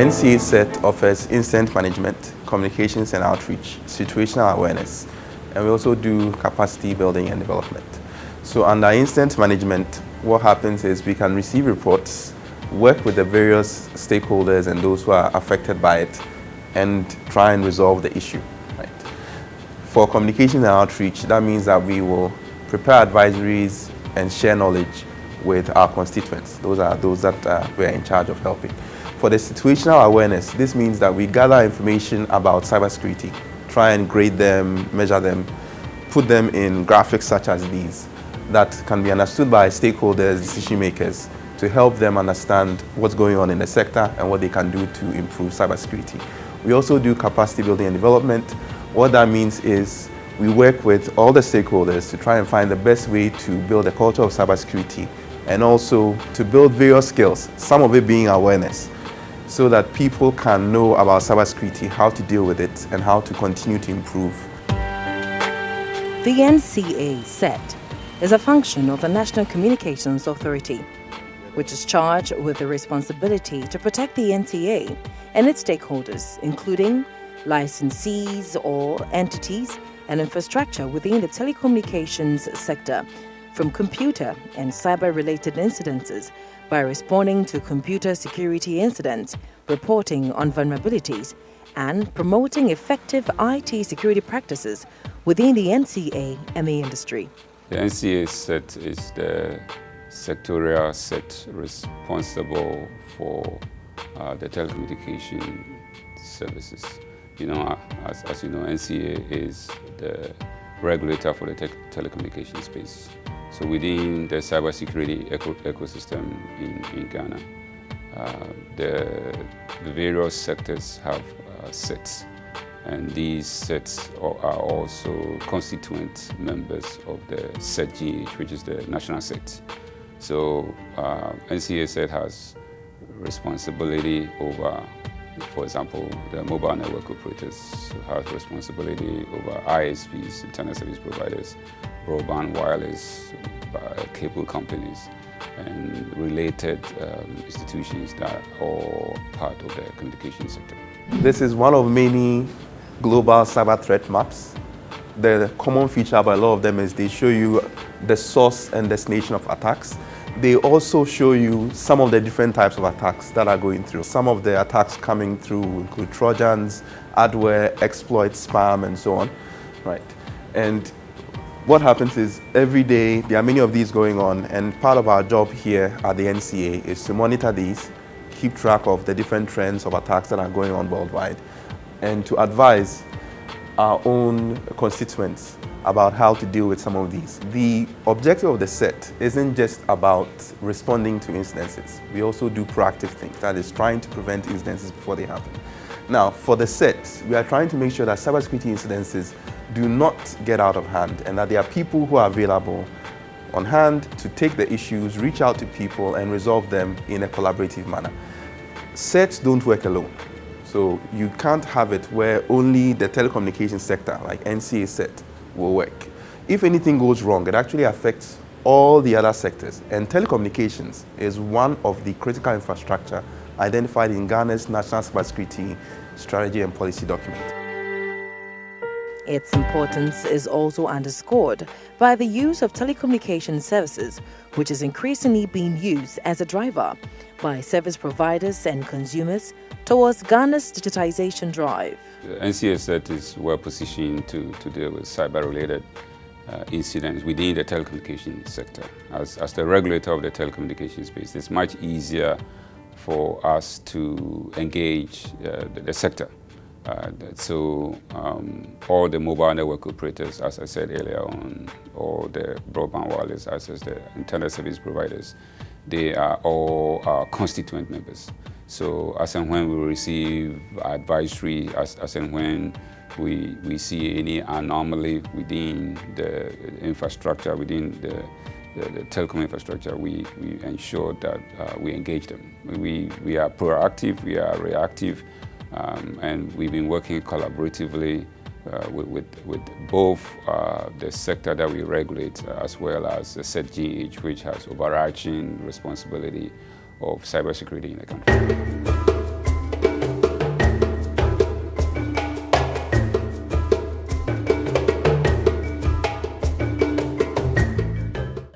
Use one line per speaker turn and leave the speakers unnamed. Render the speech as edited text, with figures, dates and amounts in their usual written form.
NCA Cert offers incident management, communications and outreach, situational awareness, and we also do capacity building and development. So under incident management, what happens is we can receive reports, work with the various stakeholders and those who are affected by it, and try and resolve the issue. Right? For communication and outreach, that means that we will prepare advisories and share knowledge with our constituents. Those are those that we're in charge of helping. For the situational awareness, this means that we gather information about cybersecurity, try and grade them, measure them, put them in graphics such as these that can be understood by stakeholders, decision makers, to help them understand what's going on in the sector and what they can do to improve cybersecurity. We also do capacity building and development. What that means is we work with all the stakeholders to try and find the best way to build a culture of cybersecurity and also to build various skills, some of it being awareness, so that people can know about cybersecurity, how to deal with it, and how to continue to improve.
The NCA Cert is a function of the National Communications Authority, which is charged with the responsibility to protect the NCA and its stakeholders, including licensees or entities and infrastructure within the telecommunications sector, from computer and cyber-related incidences by responding to computer security incidents, reporting on vulnerabilities, and promoting effective IT security practices within the NCA and the industry.
The NCA Cert is the sectorial set responsible for the telecommunication services. You know, as you know, NCA is the regulator for the telecommunication space. So within the cybersecurity ecosystem in Ghana, the various sectors have sets, and these sets are also constituent members of the CERT, which is the national set. So NCA Cert has responsibility over, for example, the mobile network operators have responsibility over ISPs, internet service providers, broadband wireless, cable companies, and related institutions that are all part of the communication sector.
This is one of many global cyber threat maps. The common feature about a lot of them is they show you the source and destination of attacks. They also show you some of the different types of attacks that are going through. Some of the attacks coming through include Trojans, adware, exploits, spam, and so on. Right. And what happens is every day there are many of these going on, and part of our job here at the NCA is to monitor these, keep track of the different trends of attacks that are going on worldwide, and to advise our own constituents about how to deal with some of these. The objective of the Cert isn't just about responding to incidences. We also do proactive things, that is trying to prevent incidences before they happen. Now, for the Cert, we are trying to make sure that cybersecurity incidences do not get out of hand and that there are people who are available on hand to take the issues, reach out to people and resolve them in a collaborative manner. Certs don't work alone. So you can't have it where only the telecommunications sector, like NCA Cert, will work. If anything goes wrong, it actually affects all the other sectors. And telecommunications is one of the critical infrastructure identified in Ghana's National Cybersecurity Strategy and Policy document.
Its importance is also underscored by the use of telecommunication services, which is increasingly being used as a driver by service providers and consumers towards Ghana's digitization drive.
The NCA Cert is well positioned to deal with cyber-related incidents within the telecommunications sector. As the regulator of the telecommunications space, it's much easier for us to engage the sector. So all the mobile network operators, as I said earlier on, or the broadband wireless access, the internet service providers, they are all our constituent members. So as and when we receive advisory, as and when we see any anomaly within the infrastructure, within the telecom infrastructure, we ensure that we engage them. We are proactive, we are reactive, and we've been working collaboratively with both the sector that we regulate as well as the CERT, which has overarching responsibility of cybersecurity in the country.